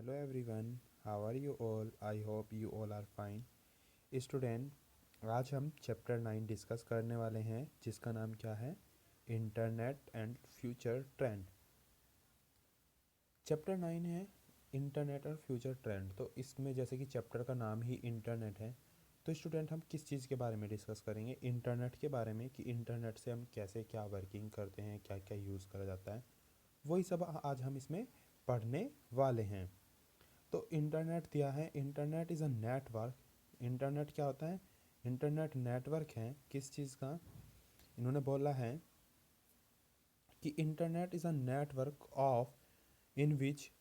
Hello everyone, how are you all? I hope you all are fine. Student, आज हम chapter 9 discuss करने वाले हैं जिसका नाम क्या है? Internet and future trend. Chapter 9 है इंटरनेट और फ्यूचर ट्रेंड। तो इसमें जैसे कि चैप्टर का नाम ही इंटरनेट है, तो स्टूडेंट हम किस चीज़ के बारे में डिस्कस करेंगे? इंटरनेट के बारे में, कि इंटरनेट से हम कैसे क्या वर्किंग करते हैं, क्या क्या यूज़ करा जाता है, वही सब आज हम इसमें पढ़ने वाले हैं। तो इंटरनेट दिया है, internet is a network. Internet क्या होता है? इंटरनेट नेटवर्क है किस चीज़ का? इन्होंने बोला है कि internet is a network of in which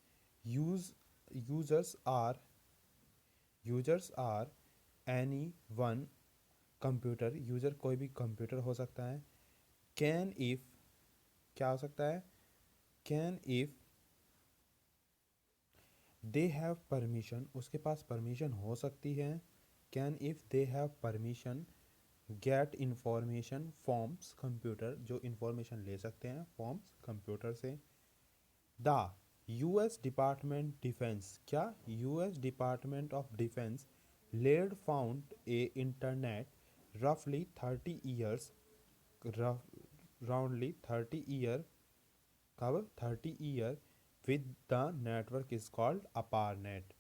use users are users are any one computer. User कोई भी कंप्यूटर हो सकता है। कैन इफ़, क्या हो सकता है? Can if they have permission, उसके पास परमिशन हो सकती है। Can if they have permission get information forms computer, जो इंफॉर्मेशन ले सकते हैं फॉर्म्स कंप्यूटर से। द यूएस डिपार्टमेंट डिफेंस, क्या? US department of defence led found a internet रफली 30 ईयर्स, राउंडली 30 ईयर, कब? 30 year with the network is called ARPANET.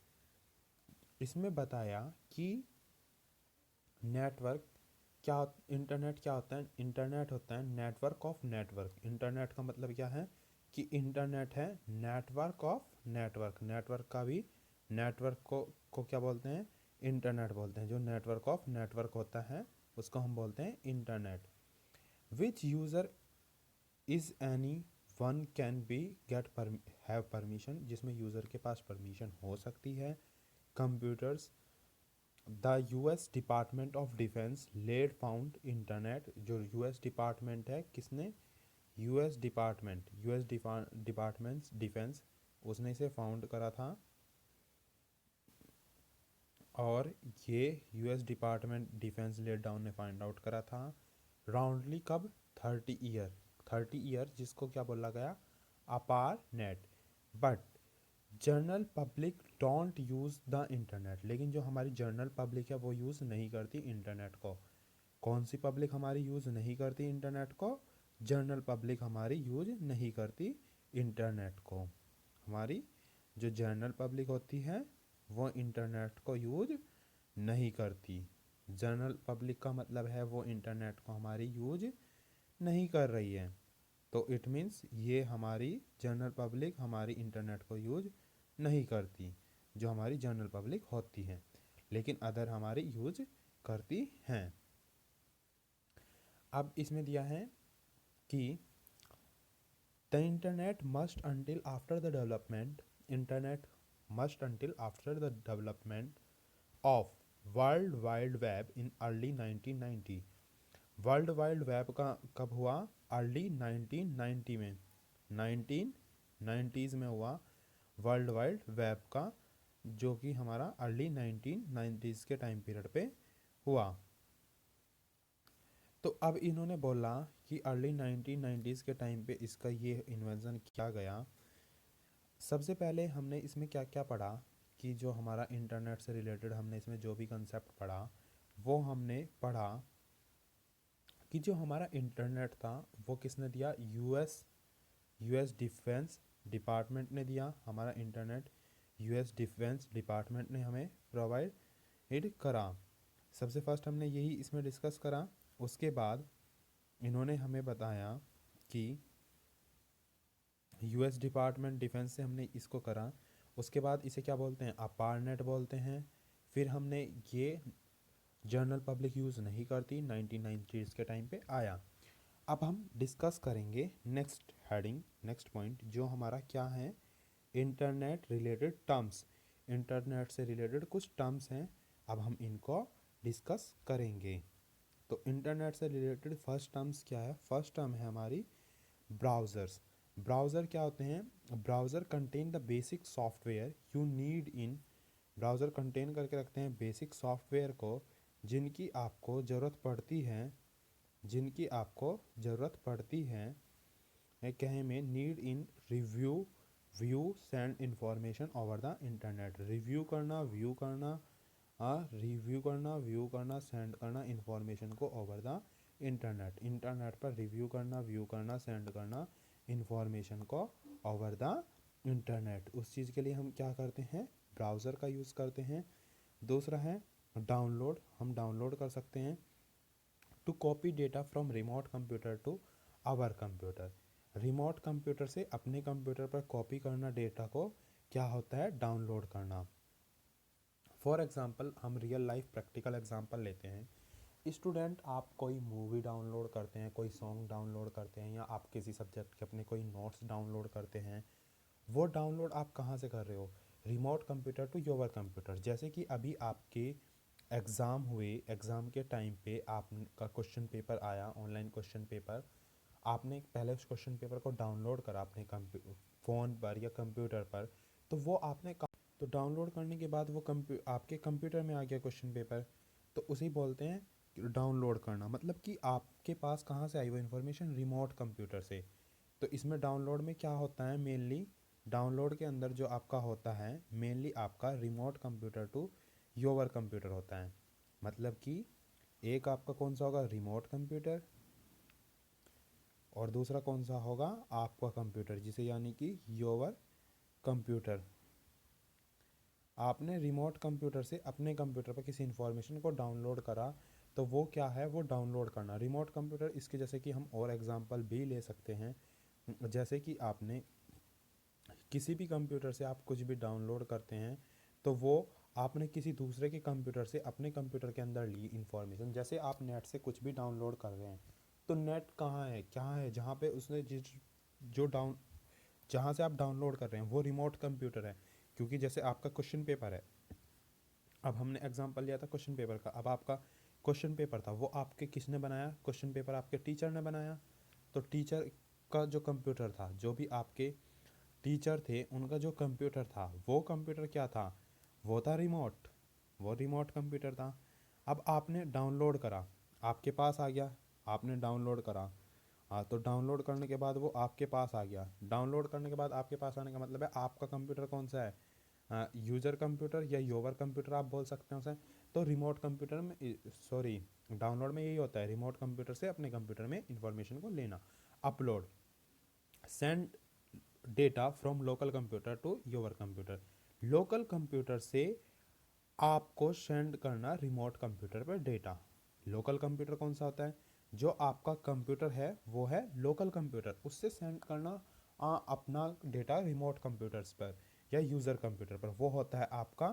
इसमें बताया कि नेटवर्क क्या, इंटरनेट क्या होता है? इंटरनेट होता है नेटवर्क ऑफ नेटवर्क। इंटरनेट का मतलब क्या है? कि इंटरनेट है नेटवर्क ऑफ नेटवर्क। नेटवर्क का भी, नेटवर्क को क्या बोलते हैं? इंटरनेट बोलते हैं। जो नेटवर्क ऑफ नेटवर्क होता है उसको हम बोलते हैं internet. Which user is any one can be get have permission, जिसमें यूज़र के पास परमिशन हो सकती है। Computers. The US department of defence led found internet, जो यूएस डिपार्टमेंट है, किसने? US department, US department defense, उसने इसे फाउंड करा था। और ये US department defense led down ने फाइंड आउट करा था। राउंडली कब? 30 ईयर। 30 ईयर जिसको क्या बोला गया? अपार net. But general public don't use the internet, लेकिन जो हमारी जनरल पब्लिक है वो यूज़ नहीं करती इंटरनेट को। कौन सी पब्लिक हमारी यूज़ नहीं करती इंटरनेट को? जनरल पब्लिक हमारी यूज़ नहीं करती इंटरनेट को। हमारी जो जनरल पब्लिक होती है वो इंटरनेट को यूज़ नहीं करती। जनरल पब्लिक का मतलब है वो इंटरनेट को हमारी यूज़ नहीं कर रही है। तो इट मीन्स ये हमारी जनरल पब्लिक हमारी इंटरनेट को यूज़ नहीं करती, जो हमारी जनरल पब्लिक होती है, लेकिन अदर हमारी यूज़ करती हैं। अब इसमें दिया है कि the internet must until after the development, internet must until after the development of world wide web in early 1990। World wide web का कब हुआ? अर्ली 1990 में, 1990s में हुआ वर्ल्ड वाइड वेब का, जो कि हमारा अर्ली 1990s के टाइम पीरियड पे हुआ। तो अब इन्होंने बोला कि अर्ली 1990s के टाइम पे इसका ये इन्वेंशन किया गया। सबसे पहले हमने इसमें क्या क्या पढ़ा, कि जो हमारा इंटरनेट से रिलेटेड हमने इसमें जो भी कंसेप्ट पढ़ा वो हमने पढ़ा कि जो हमारा इंटरनेट था वो किसने दिया? यूएस डिफेंस डिपार्टमेंट ने दिया हमारा इंटरनेट। यूएस डिफेंस डिपार्टमेंट ने हमें प्रोवाइड करा। सबसे फर्स्ट हमने यही इसमें डिस्कस करा। उसके बाद इन्होंने हमें बताया कि यूएस डिपार्टमेंट डिफेंस से हमने इसको करा। उसके बाद इसे क्या बोलते हैं? अपारनेट बोलते हैं। फिर हमने ये जनरल पब्लिक यूज़ नहीं करती, 1990s के टाइम पे आया। अब हम डिस्कस करेंगे नेक्स्ट हेडिंग, नेक्स्ट पॉइंट, जो हमारा क्या है? Internet related terms. इंटरनेट से रिलेटेड कुछ टर्म्स हैं, अब हम इनको डिस्कस करेंगे। तो इंटरनेट से रिलेटेड फर्स्ट टर्म्स क्या है? फर्स्ट टर्म है हमारी ब्राउज़र्स। ब्राउज़र क्या होते हैं? Browser contain the basic software you need in, browser contain करके रखते हैं बेसिक सॉफ्टवेयर को जिनकी आपको ज़रूरत पड़ती है, जिनकी आपको ज़रूरत पड़ती है कहे में, need in review view send information over the internet. Review करना, व्यू करना, रिव्यू करना, व्यू करना, सेंड करना इंफॉर्मेशन को ओवर द इंटरनेट। इंटरनेट पर रिव्यू करना, व्यू करना, सेंड करना इंफॉर्मेशन को ओवर द इंटरनेट। उस चीज़ के लिए हम क्या करते हैं, ब्राउज़र का यूज़ करते हैं। दूसरा है डाउनलोड, हम डाउनलोड कर सकते हैं। To copy data from remote computer to our computer. Remote computer से अपने कंप्यूटर पर कॉपी करना डेटा को क्या होता है, डाउनलोड करना। फॉर एग्जांपल हम रियल लाइफ प्रैक्टिकल एग्जांपल लेते हैं। स्टूडेंट, आप कोई मूवी डाउनलोड करते हैं, कोई सॉन्ग डाउनलोड करते हैं, या आप किसी सब्जेक्ट के अपने कोई नोट्स डाउनलोड करते हैं। वो डाउनलोड आप कहाँ से कर रहे हो, remote computer to your computer. जैसे कि अभी आपके एग्ज़ाम हुए, एग्ज़ाम के टाइम पे आपका क्वेश्चन पेपर आया, ऑनलाइन क्वेश्चन पेपर। आपने पहले उस क्वेश्चन पेपर को डाउनलोड करा अपने फ़ोन पर या कंप्यूटर पर, तो वो आपने तो डाउनलोड करने के बाद वो आपके कंप्यूटर में आ गया क्वेश्चन पेपर। तो उसे बोलते हैं डाउनलोड करना। मतलब कि आपके पास कहाँ से आई वो इन्फॉर्मेशन, रिमोट कंप्यूटर से। तो इसमें डाउनलोड में क्या होता है, मेनली डाउनलोड के अंदर जो आपका होता है मेनली आपका remote computer to your computer होता है। मतलब कि एक आपका कौन सा होगा, रिमोट कंप्यूटर, और दूसरा कौन सा होगा, आपका कंप्यूटर, जिसे यानी कि योर कंप्यूटर। आपने रिमोट कंप्यूटर से अपने कंप्यूटर पर किसी इन्फॉर्मेशन को डाउनलोड करा, तो वो क्या है, वो डाउनलोड करना रिमोट कंप्यूटर। इसके जैसे कि हम और एग्जांपल भी ले सकते हैं। जैसे कि आपने किसी भी कंप्यूटर से आप कुछ भी डाउनलोड करते हैं, तो वो आपने किसी दूसरे के कंप्यूटर से अपने कंप्यूटर के अंदर ली इन्फॉर्मेशन। जैसे आप नेट से कुछ भी डाउनलोड कर रहे हैं, तो नेट कहाँ है, क्या है, जहाँ पे उसने जो डाउन जहाँ से आप डाउनलोड कर रहे हैं वो रिमोट कंप्यूटर है। क्योंकि जैसे आपका क्वेश्चन पेपर है, अब हमने एग्जांपल लिया था क्वेश्चन पेपर का। अब आपका क्वेश्चन पेपर था, वो आपके किसने बनाया, क्वेश्चन पेपर आपके टीचर ने बनाया। तो टीचर का जो कंप्यूटर था, जो भी आपके टीचर थे उनका जो कंप्यूटर था, वो कंप्यूटर क्या था, वो था रिमोट, वो रिमोट कंप्यूटर था। अब आपने डाउनलोड करा, आपके पास आ गया, आपने डाउनलोड करा। हाँ, तो डाउनलोड करने के बाद वो आपके पास आ गया। डाउनलोड करने के बाद आपके पास आने का मतलब है आपका कंप्यूटर कौन सा है, यूज़र कंप्यूटर या योवर कंप्यूटर आप बोल सकते हैं उसे। तो रिमोट कंप्यूटर में, सॉरी, डाउनलोड में यही होता है, रिमोट कंप्यूटर से अपने कंप्यूटर में इंफॉर्मेशन को लेना। Upload, send data from local computer to your computer. Local computer से आपको सेंड करना रिमोट कंप्यूटर पर डेटा। लोकल कंप्यूटर कौन सा होता है, जो आपका कंप्यूटर है वो है लोकल कंप्यूटर, उससे सेंड करना अपना डेटा रिमोट कंप्यूटर्स पर या यूज़र कंप्यूटर पर, वो होता है आपका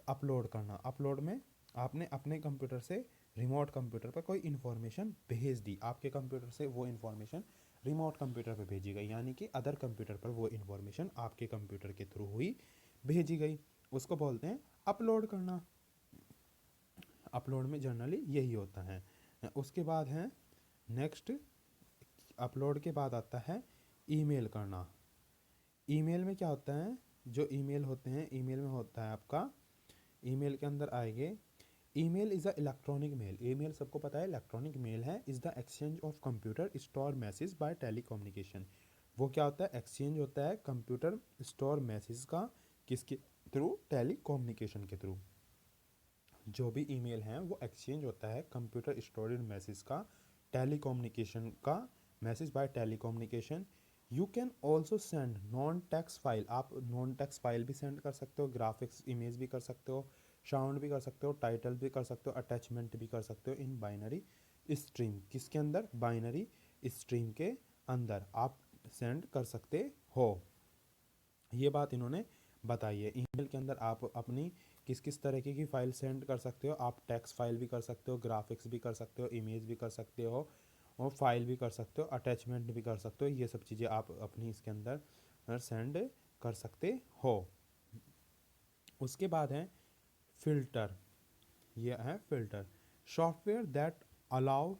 अपलोड करना। अपलोड में आपने अपने कंप्यूटर से रिमोट कंप्यूटर पर कोई इन्फॉर्मेशन भेज दी, आपके कंप्यूटर से वो इन्फॉर्मेशन रिमोट कंप्यूटर पर भेजी गई, यानी कि अदर कंप्यूटर पर वो इन्फॉर्मेशन आपके कंप्यूटर के थ्रू हुई भेजी गई। उसको बोलते हैं अपलोड करना। अपलोड में जनरली यही होता है। उसके बाद है नेक्स्ट, अपलोड के बाद आता है ईमेल करना। ईमेल में क्या होता है, जो ईमेल होते हैं, ईमेल में होता है आपका, ईमेल के अंदर आएंगे, email is a electronic mail. Email सबको पता है इलेक्ट्रॉनिक मेल है। Is the exchange of computer store message by telecommunication. वो क्या होता है, एक्सचेंज होता है कंप्यूटर स्टोर मैसेज का, किसके थ्रू, टेलीकम्युनिकेशन के थ्रू। जो भी ईमेल हैं वो एक्सचेंज होता है कंप्यूटर स्टोरेड मैसेज का, टेलीकम्युनिकेशन का, message by telecommunication. You can also send non text file. आप नॉन टेक्स्ट फाइल भी सेंड कर सकते हो, ग्राफिक्स इमेज भी कर सकते हो, साउंड भी कर सकते हो, टाइटल भी कर सकते हो, अटैचमेंट भी कर सकते हो इन बाइनरी स्ट्रीम। किसके अंदर, बाइनरी स्ट्रीम के अंदर आप सेंड कर सकते हो। ये बात इन्होंने बताई है। ईमेल के अंदर आप अपनी किस किस तरीके की फ़ाइल सेंड कर सकते हो। आप टेक्स्ट फाइल भी कर सकते हो, ग्राफिक्स भी कर सकते हो, इमेज भी कर सकते हो, और फाइल भी कर सकते हो, अटैचमेंट भी कर सकते हो। ये सब चीज़ें आप अपनी इसके अंदर सेंड कर सकते हो। उसके बाद है फ़िल्टर। ये है filter, software that allow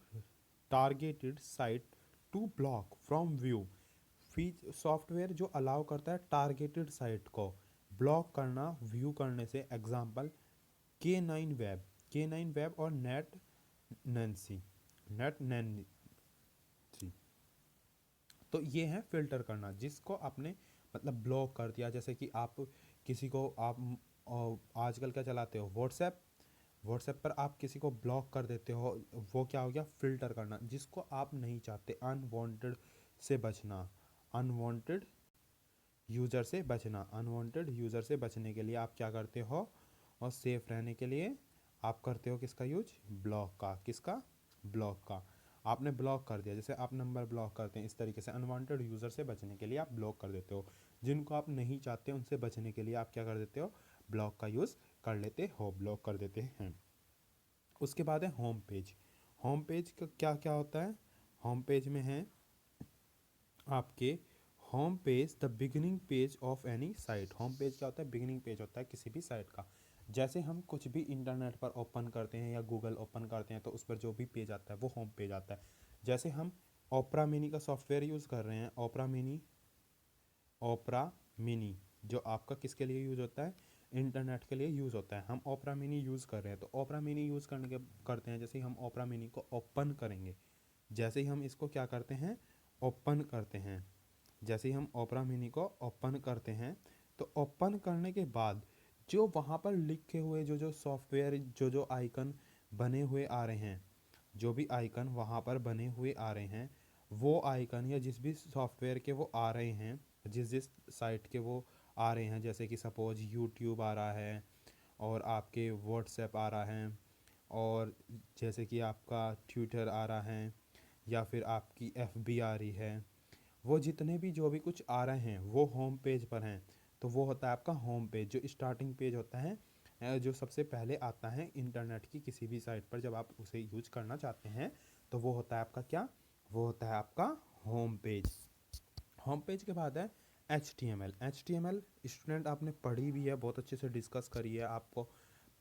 targeted site to block from view. Software जो अलाउ करता है टारगेटेड साइट को ब्लॉक करना व्यू करने से। Example K9 web, K9 web और नेट नैन्सी। तो ये है फिल्टर करना, जिसको आपने मतलब ब्लॉक कर दिया। जैसे कि आप किसी को आप आजकल क्या चलाते हो, व्हाट्सएप, व्हाट्सएप पर आप किसी को ब्लॉक कर देते हो, वो क्या हो गया, फ़िल्टर करना, जिसको आप नहीं चाहते, अनवांटेड से बचना, अनवांटेड यूज़र से बचना। अनवांटेड यूज़र से बचने के लिए आप क्या करते हो, और सेफ रहने के लिए आप करते हो किसका यूज, ब्लॉक का। किसका, ब्लॉक का। आपने ब्लॉक कर दिया, जैसे आप नंबर ब्लॉक करते हैं, इस तरीके से अनवांटेड यूज़र से बचने के लिए आप ब्लॉक कर देते हो। जिनको आप नहीं चाहते उनसे बचने के लिए आप क्या कर देते हो, ब्लॉक का यूज़ कर लेते हो, ब्लॉक कर देते हैं। उसके बाद है होम पेज। होम पेज का क्या क्या होता है, होम पेज में है आपके home page the beginning page of any site. Home page क्या होता है, बिगिनिंग पेज होता है किसी भी साइट का। जैसे हम कुछ भी इंटरनेट पर ओपन करते हैं या गूगल ओपन करते हैं तो उस पर जो भी पेज आता है वो होम पेज आता है। जैसे हम ओपरा मिनी का सॉफ्टवेयर यूज़ कर रहे हैं, ओपरा मिनी, ओपरा मिनी जो आपका किसके लिए यूज़ होता है, इंटरनेट के लिए यूज़ होता है। हम ओपरा मिनी यूज़ कर रहे हैं तो ओपरा मिनी यूज़ करने के करते हैं, जैसे ही हम ओपरा मिनी को ओपन करेंगे, जैसे ही हम इसको क्या करते हैं, ओपन करते हैं, जैसे ही हम ओपरा मिनी को ओपन करते हैं तो ओपन करने के बाद जो वहाँ पर लिखे हुए जो जो सॉफ्टवेयर, जो जो आइकन बने हुए आ रहे हैं, जो भी आइकन वहाँ पर बने हुए आ रहे हैं, वो आइकन या जिस भी सॉफ्टवेयर के वो आ रहे हैं, जिस जिस साइट के वो आ रहे हैं, जैसे कि सपोज यूट्यूब आ रहा है और आपके व्हाट्सएप आ रहा है, और जैसे कि आपका ट्विटर आ रहा है, या फिर आपकी एफबी आ रही है, वो जितने भी जो भी कुछ आ रहे हैं वो होम पेज पर हैं। तो वो होता है आपका होम पेज, जो स्टार्टिंग पेज होता है, जो सबसे पहले आता है इंटरनेट की किसी भी साइट पर जब आप उसे यूज करना चाहते हैं, तो वो होता है आपका क्या, वो होता है आपका होम पेज। होम पेज के बाद है H T M L. H T M L student आपने पढ़ी भी है, बहुत अच्छे से डिस्कस करी है, आपको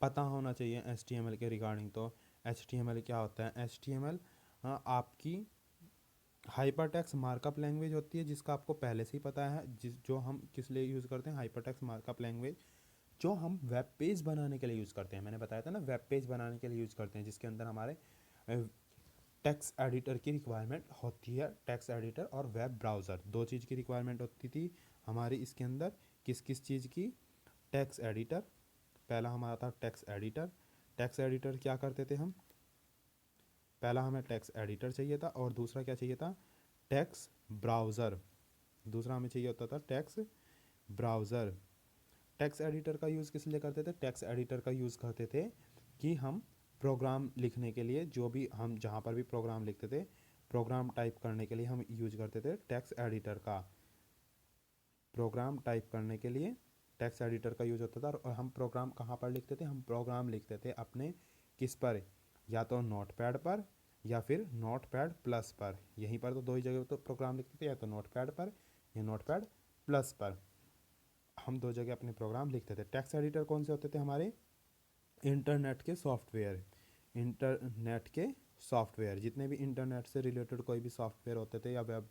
पता होना चाहिए एच टी एम एल के रिगार्डिंग। तो एच टी एम एल क्या होता है, एच टी एम एल आपकी हाइपरटेक्स्ट मार्कअप लैंग्वेज होती है, जिसका आपको पहले से ही पता है, जिस जो हम किस लिए यूज़ करते हैं, हाइपरटेक्स्ट मार्कअप लैंग्वेज, जो हम वेब पेज बनाने के लिए यूज़ करते हैं। मैंने बताया था ना, वेब पेज बनाने के लिए यूज़ करते हैं, जिसके अंदर हमारे टेक्स्ट एडिटर की रिक्वायरमेंट होती है। टेक्स्ट एडिटर और वेब ब्राउज़र, दो चीज़ की रिक्वायरमेंट होती थी हमारी इसके अंदर। किस किस चीज़ की, टेक्स्ट एडिटर, पहला हमारा था टेक्स्ट एडिटर। टेक्स्ट एडिटर क्या करते थे हम, पहला हमें टेक्स्ट एडिटर चाहिए था, और दूसरा क्या चाहिए था, टेक्स्ट ब्राउज़र। दूसरा हमें चाहिए होता था टेक्स्ट ब्राउज़र। टेक्स्ट एडिटर का यूज़ किस लिए करते थे, टेक्स्ट एडिटर का यूज़ करते थे कि हम प्रोग्राम लिखने के लिए, जो भी हम जहाँ पर भी प्रोग्राम लिखते थे, प्रोग्राम टाइप करने के लिए हम यूज करते थे टेक्स्ट एडिटर का। प्रोग्राम टाइप करने के लिए टेक्स्ट एडिटर का यूज़ होता था। और हम प्रोग्राम कहाँ पर लिखते थे, हम प्रोग्राम लिखते थे अपने किस पर, या तो नोट पैड पर या फिर नोट पैड प्लस पर। यहीं पर तो दो ही जगह तो प्रोग्राम लिखते थे, या तो नोट पैड पर या नोट पैड प्लस पर, हम दो जगह अपने प्रोग्राम लिखते थे। टेक्स्ट एडिटर कौन से होते थे हमारे, इंटरनेट के सॉफ्टवेयर, इंटरनेट के सॉफ्टवेयर, जितने भी इंटरनेट से रिलेटेड कोई भी सॉफ्टवेयर होते थे या वेब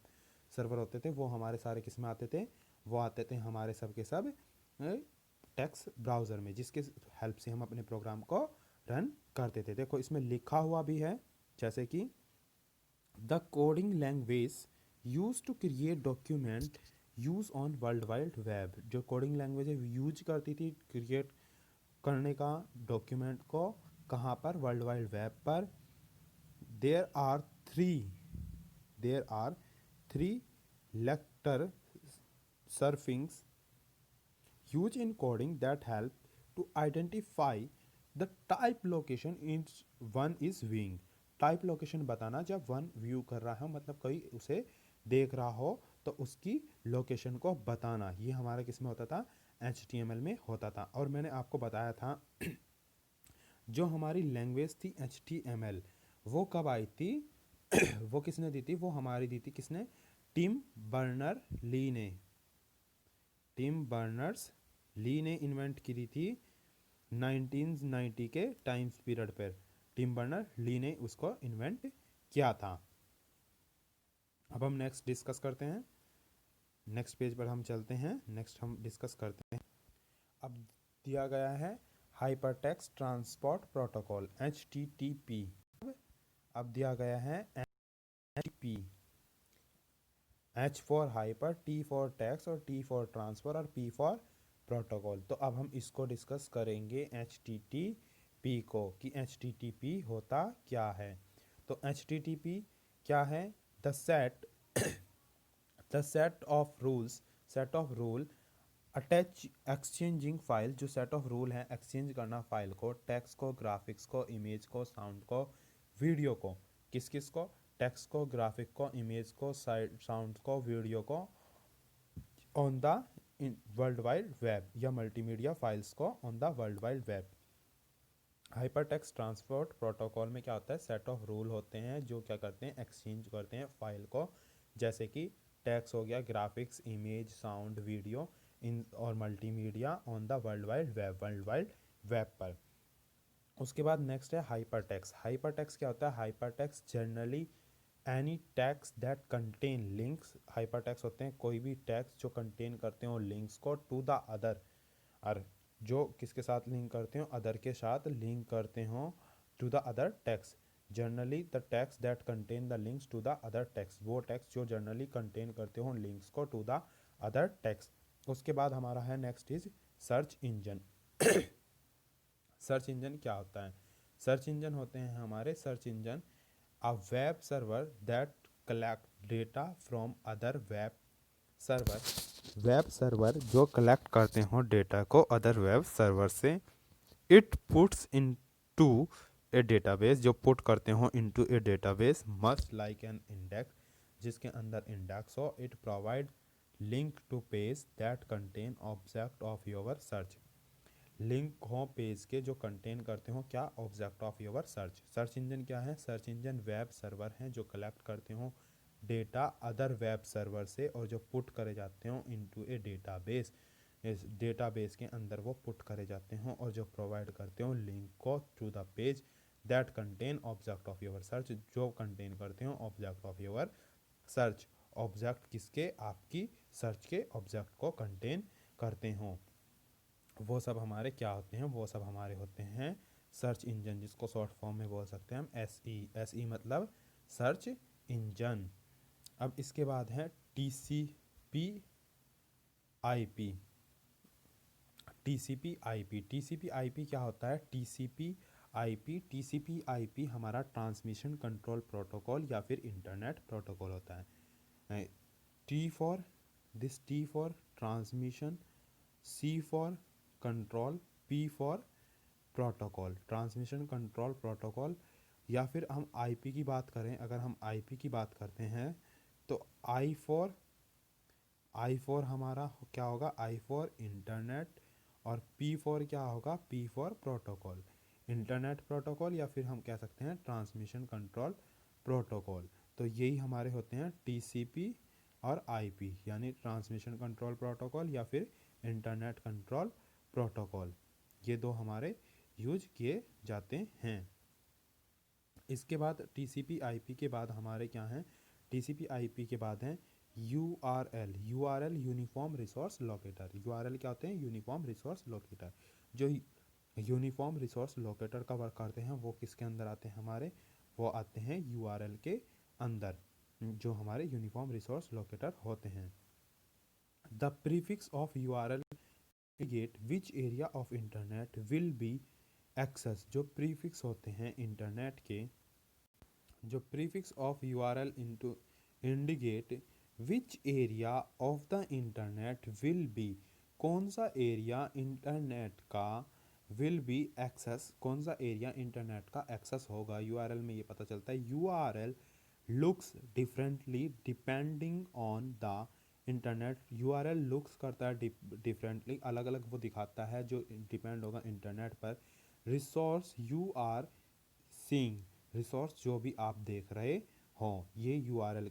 सर्वर होते थे, वो हमारे सारे किस में आते थे, वो आते थे हमारे सब के सब टेक्स्ट ब्राउज़र में, जिसके हेल्प से हम अपने प्रोग्राम को रन करते थे। देखो इसमें लिखा हुआ भी है, जैसे कि the coding language use to create document use on world wide web. जो कोडिंग लैंग्वेज यूज करती थी क्रिएट करने का डॉक्यूमेंट को, कहाँ पर, वर्ल्ड वाइड वेब पर। There are three there are three lecture surfings use in coding that help to identify the type location in one is wing. Type location बताना, जब वन व्यू कर रहा है, मतलब कोई उसे देख रहा हो तो उसकी लोकेशन को बताना, ये हमारा किस में होता था, HTML में होता था। और मैंने आपको बताया था जो हमारी लैंग्वेज थी HTML, वो कब आई थी वो किसने दी थी, वो हमारी दी थी किसने, टिम बर्नर ली ने। टिम बर्नर्स ली ने इन्वेंट की थी 1990 के टाइम्स पीरियड पर। टिम बर्नर ली ने उसको इन्वेंट किया था। अब हम नेक्स्ट डिस्कस करते हैं, नेक्स्ट पेज पर हम चलते हैं, नेक्स्ट हम डिस्कस करते हैं। अब दिया गया है हाइपरटेक्स्ट ट्रांसपोर्ट प्रोटोकॉल HTTP। अब दिया गया है HTTP। H for hyper, T for text और T फॉर ट्रांसफ़र और P फॉर प्रोटोकॉल। तो अब हम इसको डिस्कस करेंगे HTTP को कि HTTP होता क्या है। तो HTTP क्या है? The set the set of rule attach exchanging file, जो सेट ऑफ रूल है एक्सचेंज करना फाइल को, टेक्स्ट को, ग्राफिक्स को, इमेज को, साउंड को, वीडियो को। किस किस को? टेक्स्ट को, ग्राफिक को, इमेज को, साउंड को, वीडियो को on the world wide web, या मल्टीमीडिया फाइल्स को on the world wide web. Hyper text transport protocol में क्या होता है? सेट ऑफ रूल होते हैं जो क्या करते हैं? एक्सचेंज करते हैं फाइल को, जैसे कि टेक्स्ट हो गया, ग्राफिक्स, इमेज, साउंड, वीडियो इन और multimedia on the world wide web पर। उसके बाद नेक्स्ट है हाइपर टेक्स्ट। हाइपर टेक्स्ट क्या होता है? Hyper text generally any text that contain links. Hyper text होते हैं कोई भी टेक्स्ट जो कंटेन करते हो लिंक्स को टू द अदर, और जो किसके साथ लिंक करते हो? अदर के साथ लिंक करते हो to the other text. Generally the text that contain the links to the other text, वो टेक्स्ट जो जनरली कंटेन करते हो लिंक्स को टू द अदर टेक्स्ट। उसके बाद हमारा है next is search engine. Search engine क्या होता है? सर्च इंजन होते हैं हमारे search engine a web server that collect data from other web server. Web server जो कलेक्ट करते हो डेटा को अदर वेब सर्वर से। It puts in to a database, जो पुट करते हो into a database must like an index, जिसके अंदर इंडेक्स हो। It provide link to page that contain object of your search. Link हो page के जो कंटेन करते हो क्या? Object of your search. Search engine क्या है? सर्च इंजन वेब सर्वर हैं जो कलेक्ट करते हो डेटा अदर वेब सर्वर से और जो पुट करे जाते हो इनटू ए डेटाबेस। इस डेटाबेस के अंदर वो पुट करे जाते हो और जो प्रोवाइड करते हो लिंक को to the page that contain object of your search, जो कंटेन करते हो object of your search. Object किसके? आपकी सर्च के ऑब्जेक्ट को कंटेन करते हो। वो सब हमारे क्या होते हैं? वो सब हमारे होते हैं सर्च इंजन, जिसको शॉर्ट फॉर्म में बोल सकते हैं हम एस ई मतलब सर्च इंजन। अब इसके बाद है TCP IP. TCP IP TCP IP क्या होता है? टीसीपी आईपी हमारा ट्रांसमिशन कंट्रोल प्रोटोकॉल या फिर इंटरनेट प्रोटोकॉल होता है। T for T for transmission, C for control, P for protocol. Transmission control protocol, या फिर हम आईपी की बात करें, अगर हम आईपी की बात करते हैं तो आई फॉर हमारा क्या होगा? आई फॉर इंटरनेट, और पी फॉर क्या होगा? P for protocol, internet protocol, या फिर हम कह सकते हैं ट्रांसमिशन कंट्रोल प्रोटोकॉल। तो यही हमारे होते हैं टीसीपी और आईपी, यानी ट्रांसमिशन कंट्रोल प्रोटोकॉल या फिर इंटरनेट कंट्रोल प्रोटोकॉल। ये दो हमारे यूज किए जाते हैं। इसके बाद टीसीपी आईपी के बाद हमारे क्या हैं? टीसीपी आईपी के बाद हैं URL uniform resource locator. URL क्या होते हैं? Uniform resource locator. जो यूनिफॉर्म रिसोर्स लोकेटर का वर्क करते हैं वो किसके अंदर आते हैं हमारे? वो आते हैं यूआरएल के अंदर, जो हमारे यूनिफॉर्म रिसोर्स लोकेटर होते हैं। The prefix of URL indicate which area of internet will be access. जो प्रीफिक्स होते हैं इंटरनेट के, जो prefix of URL into indicate which area of the internet will be, कौन सा एरिया इंटरनेट का विल बी एक्सेस, कौन सा एरिया इंटरनेट का एक्सेस होगा। यूआरएल में ये पता चलता है। URL looks differently depending on the internet. URL looks करता है डिफरेंटली, अलग अलग वो दिखाता है जो डिपेंड होगा इंटरनेट पर। Resource you are seeing, resource जो भी आप देख रहे हो ये यूआरएल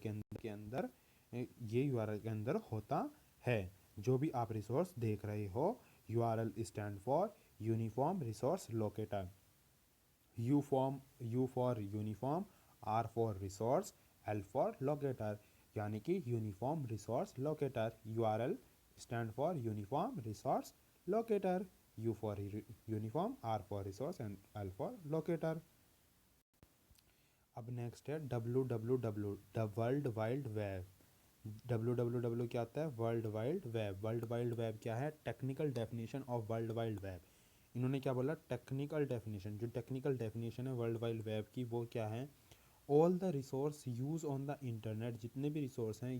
ये यूआरएल के अंदर होता है। जो भी आप रिसोर्स देख रहे हो, URL stand for uniform resource locator. U for uniform, R for resource, L for locator, यानी कि uniform resource locator. URL stand for uniform resource locator. U for uniform, R for resource and L for locator. अब next है W W W, the world wide web. WWW क्या आता है? World wide web. World wide web क्या है? Technical definition of world wide web. इन्होंने क्या बोला? Technical definition. जो टेक्निकल डेफिनेशन है वर्ल्ड वाइड वेब की वो क्या है? All the resource use on the internet, जितने भी रिसोर्स हैं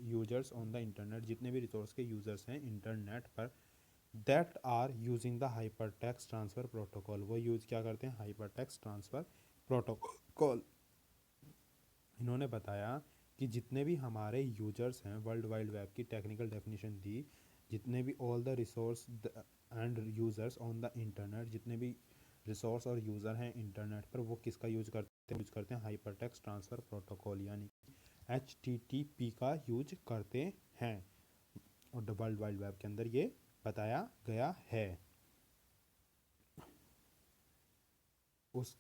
यूजर्स ऑन द इंटरनेट, जितने भी रिसोर्स के यूजर्स हैं इंटरनेट पर, that are using the hyper text transfer protocol, वो यूज़ क्या करते हैं? Hyper text transfer protocol. इन्होंने बताया कि जितने भी हमारे यूजर्स हैं, वर्ल्ड वाइड वेब की टेक्निकल डेफिनेशन दी, जितने भी all the resource and users on the internet, जितने भी रिसोर्स और यूज़र हैं इंटरनेट पर, वो किसका यूज करते हैं? हाइपर टेक्स्ट ट्रांसफ़र प्रोटोकॉल यानी HTTP का यूज करते हैं। और द वर्ल्ड वाइड वेब के अंदर ये बताया गया है। उस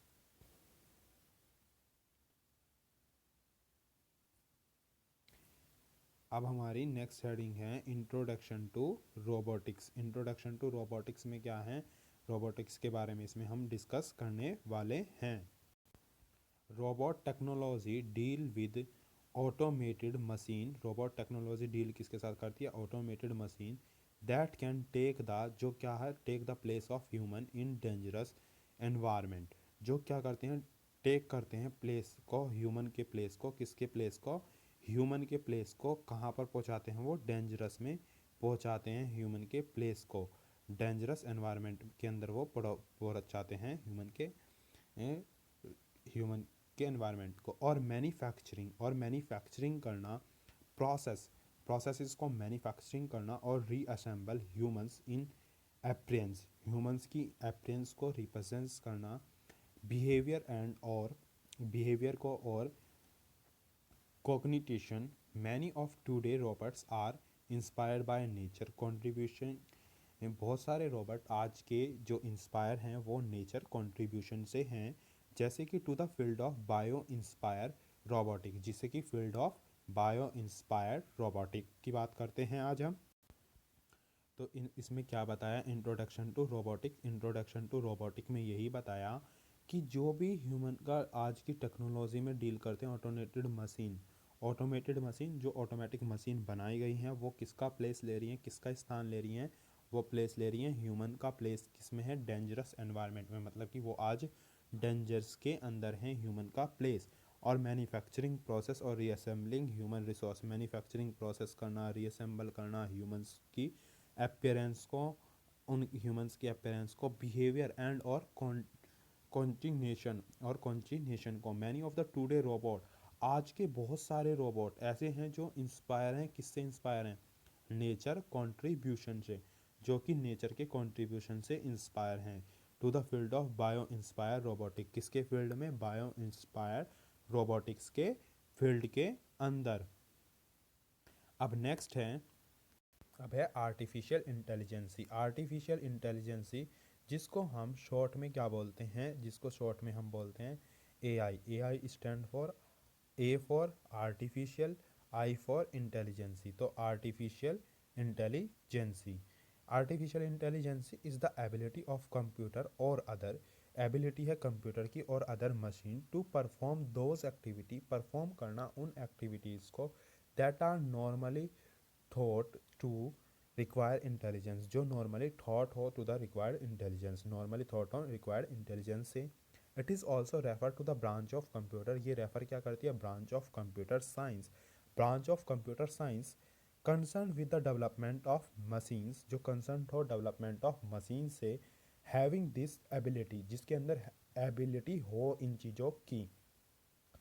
अब हमारी नेक्स्ट हेडिंग है introduction to robotics. Introduction to robotics में क्या है? रोबोटिक्स के बारे में इसमें हम डिस्कस करने वाले हैं। Robot technology deal with automated machine. Robot technology deal किसके साथ करती है? Automated machine that can take the, जो क्या है? Take the place of human in dangerous environment. जो क्या करते हैं? टेक करते हैं प्लेस को, ह्यूमन के प्लेस को। किसके प्लेस को? ह्यूमन के प्लेस को। कहाँ पर पहुँचाते हैं? वो डेंजरस में पहुँचाते हैं ह्यूमन के प्लेस को। डेंजरस एनवायरनमेंट के अंदर वो पहुँचाते हैं ह्यूमन के एनवायरनमेंट को। और मैन्युफैक्चरिंग करना, प्रोसेसेस को मैन्युफैक्चरिंग करना और reassemble humans in appearance, humans की एप्रियंस को रिप्रेजेंट करना, बिहेवियर को और cognition. Many of today robots are inspired by nature contribution. बहुत सारे रोबोट आज के जो इंस्पायर हैं वो नेचर कंट्रीब्यूशन से हैं। जैसे कि to the field of bio inspire robotic, जिससे कि field of bio inspired robotic की बात करते हैं आज हम। तो इसमें क्या बताया? Introduction to robotic. Introduction to robotic में यही बताया कि जो भी ह्यूमन का आज की टेक्नोलॉजी में डील करते हैं, ऑटोमेटेड मशीन जो ऑटोमेटिक मशीन बनाई गई हैं वो किसका प्लेस ले रही हैं? किसका स्थान ले रही हैं? वो प्लेस ले रही हैं, ह्यूमन का प्लेस किस में है? डेंजरस एनवायरनमेंट में। मतलब कि वो आज डेंजर्स के अंदर हैं, ह्यूमन का प्लेस। और मैन्युफैक्चरिंग प्रोसेस और reassembling human resource. Manufacturing process करना, रीअसेंबल करना ह्यूमंस की अपीयरेंस को, उन ह्यूमंस की अपीयरेंस को, बिहेवियर एंड और कॉन्टिनेशन को। Many of the today robot, आज के बहुत सारे रोबोट ऐसे हैं जो इंस्पायर हैं। किससे इंस्पायर हैं? नेचर कंट्रीब्यूशन से, जो कि नेचर के कंट्रीब्यूशन से इंस्पायर हैं। To the field of bio inspire robotic, किसके फील्ड में? बायो इंस्पायर रोबोटिक्स के फील्ड के अंदर। अब नेक्स्ट है, अब है आर्टिफिशियल इंटेलिजेंसी। आर्टिफिशियल इंटेलिजेंसी जिसको हम शॉर्ट में क्या बोलते हैं? जिसको शॉर्ट में हम बोलते हैं AI। AI stand for, A for artificial, I for intelligence. तो artificial intelligence, artificial intelligence is the ability of computer और अदर, एबिलिटी है कंप्यूटर की और other machine to perform those activity, perform करना उन एक्टिविटीज़ को, that are normally thought to require intelligence, जो normally thought हो to the required intelligence, normally thought on required intelligence से। It is also refer to the branch of computer, ये refer क्या करती है? Branch of computer science. Branch of computer science concern with the development of machines, जो concern हो development of machine से, having this ability, जिसके अंदर ability हो इन चीज़ों की।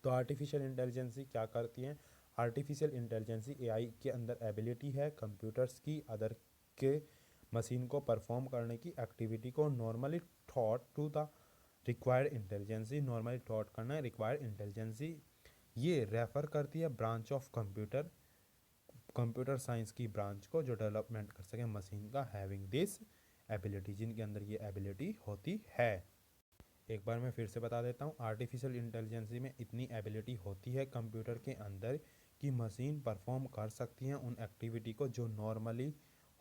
तो आर्टिफिशियल इंटेलिजेंसी क्या करती है? आर्टिफिशियल इंटेलिजेंसी AI के अंदर एबिलिटी है कंप्यूटर्स की, अदर के मशीन को परफॉर्म करने की एक्टिविटी को, normally thought to the required intelligence, normally thought करना रिक्वायर्ड इंटेलिजेंसी। ये रेफर करती है ब्रांच ऑफ कंप्यूटर साइंस की ब्रांच को, जो डेवलपमेंट कर सके मशीन का, हैविंग दिस एबिलिटी, जिनके अंदर ये एबिलिटी होती है। एक बार मैं फिर से बता देता हूँ, आर्टिफिशियल इंटेलिजेंसी में इतनी एबिलिटी होती है कंप्यूटर के अंदर कि मशीन परफॉर्म कर सकती हैं उन एक्टिविटी को जो नॉर्मली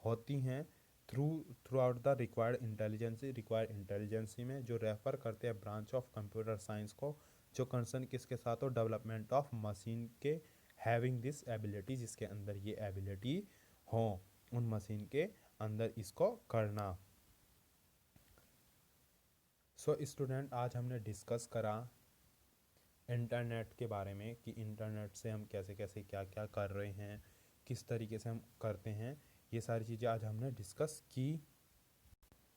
होती हैं throughout the required intelligence में, जो रेफर करते हैं ब्रांच ऑफ कंप्यूटर साइंस को, जो कंसर्न किसके साथ हो? डेवलपमेंट ऑफ मशीन के, हैविंग दिस एबिलिटी, जिसके अंदर ये एबिलिटी हो उन मशीन के अंदर इसको करना। सो स्टूडेंट, आज हमने डिस्कस करा इंटरनेट के बारे में कि इंटरनेट से हम कैसे कैसे क्या क्या कर रहे हैं, किस तरीके से हम करते हैं, ये सारी चीज़ें आज हमने डिस्कस की।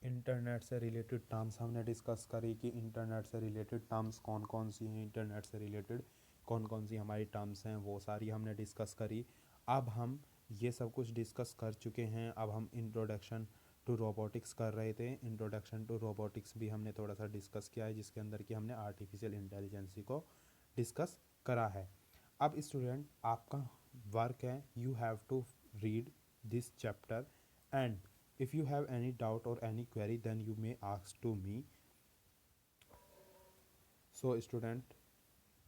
इंटरनेट से रिलेटेड टर्म्स हमने डिस्कस करी कि इंटरनेट से रिलेटेड टर्म्स कौन कौन सी हैं, इंटरनेट से रिलेटेड कौन कौन सी हमारी टर्म्स हैं, वो सारी हमने डिस्कस करी। अब हम ये सब कुछ डिस्कस कर चुके हैं, अब हम इंट्रोडक्शन टू रोबोटिक्स कर रहे थे। इंट्रोडक्शन टू रोबोटिक्स भी हमने थोड़ा सा डिस्कस किया है, जिसके अंदर कि हमने आर्टिफिशियल इंटेलिजेंसी को डिस्कस करा है। अब स्टूडेंट, आपका वर्क है, you have to read this chapter and if you have any doubt or any query then you may ask to me. So student,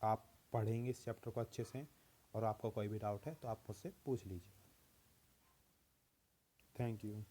आप पढ़ेंगे इस चैप्टर को अच्छे से और आपका कोई भी डाउट है तो आप मुझसे पूछ लीजिए। Thank you.